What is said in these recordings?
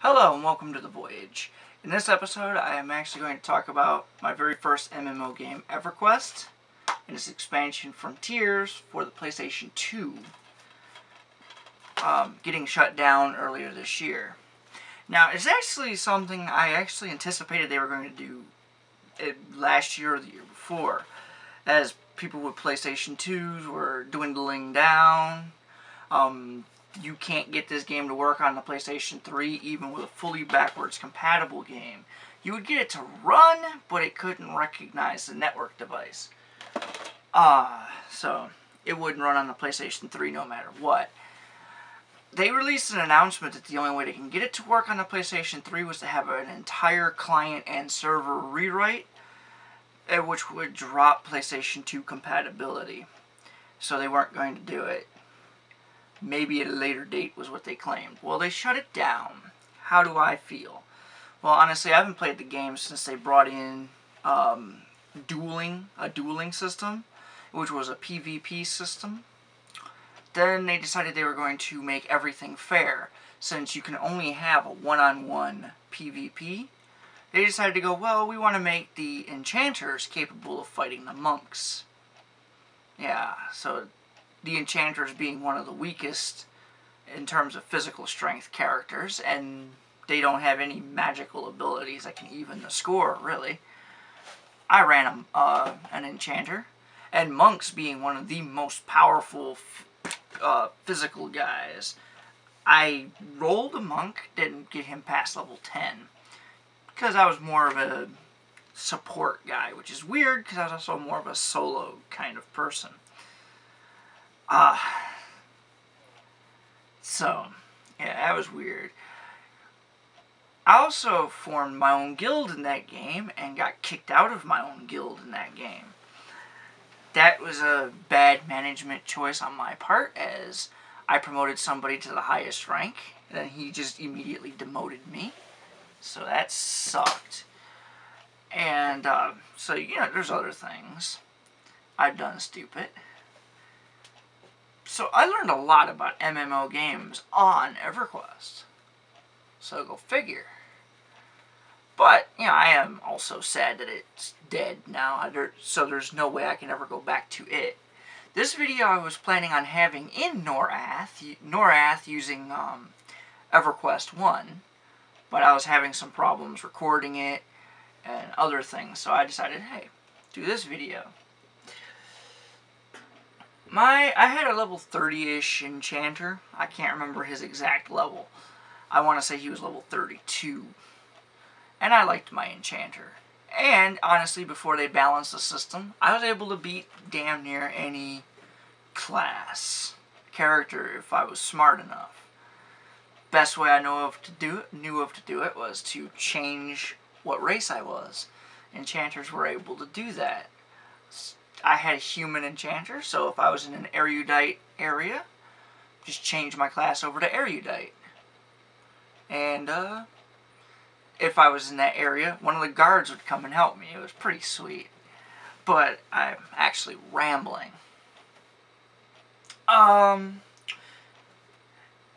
Hello and welcome to the Voyage. In this episode I am actually going to talk about my very first MMO game, Everquest, and its expansion Frontiers for the PlayStation 2, getting shut down earlier this year. Now it's actually something I actually anticipated they were going to do last year or the year before, as people with PlayStation 2s were dwindling down. You can't get this game to work on the PlayStation 3 even with a fully backwards compatible game. You would get it to run, but it couldn't recognize the network device. So it wouldn't run on the PlayStation 3 no matter what. They released an announcement that the only way they can get it to work on the PlayStation 3 was to have an entire client and server rewrite, which would drop PlayStation 2 compatibility. So they weren't going to do it. Maybe at a later date was what they claimed. Well, they shut it down. How do I feel? Well, honestly, I haven't played the game since they brought in a dueling system, which was a PvP system. Then they decided they were going to make everything fair. Since you can only have a one-on-one PvP, they decided to go, well, we want to make the enchanters capable of fighting the monks. Yeah, so the enchanters being one of the weakest in terms of physical strength characters, and they don't have any magical abilities that can even the score, really. I ran an enchanter, and monks being one of the most powerful physical guys. I rolled a monk, didn't get him past level 10, because I was more of a support guy, which is weird because I was also more of a solo kind of person. So, yeah, that was weird. I also formed my own guild in that game and got kicked out of my own guild in that game. That was a bad management choice on my part, as I promoted somebody to the highest rank, and then he just immediately demoted me. So that sucked. And, so, you know, there's other things I've done stupid. So I learned a lot about MMO games on Everquest. So go figure. But, you know, I am also sad that it's dead now, so there's no way I can ever go back to it. This video I was planning on having in Norath using Everquest 1, but I was having some problems recording it and other things, so I decided, hey, do this video. I had a level 30-ish enchanter. I can't remember his exact level. I want to say he was level 32. And I liked my enchanter. And, honestly, before they balanced the system, I was able to beat damn near any class character if I was smart enough. Best way I knew of to do it was to change what race I was. Enchanters were able to do that. I had a human enchanter, so if I was in an erudite area, just change my class over to erudite. And if I was in that area, one of the guards would come and help me. It was pretty sweet. But I'm actually rambling.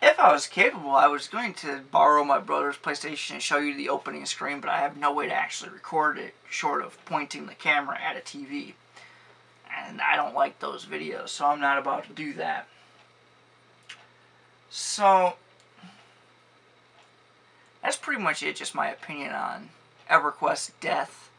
If I was capable, I was going to borrow my brother's PlayStation and show you the opening screen, but I have no way to actually record it short of pointing the camera at a TV. And I don't like those videos, so I'm not about to do that. So, that's pretty much it, just my opinion on Everquest's death.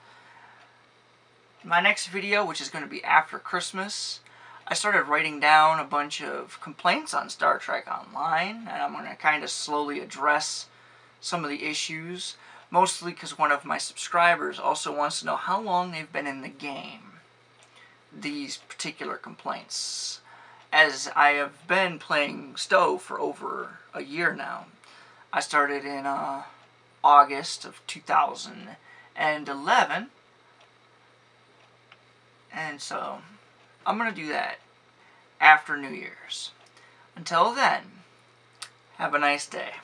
My next video, which is going to be after Christmas, I started writing down a bunch of complaints on Star Trek Online, and I'm going to kind of slowly address some of the issues, mostly because one of my subscribers also wants to know how long they've been in the game. These particular complaints, as I have been playing STO for over a year now. I started in August of 2011, and so I'm going to do that after New Year's. Until then, have a nice day.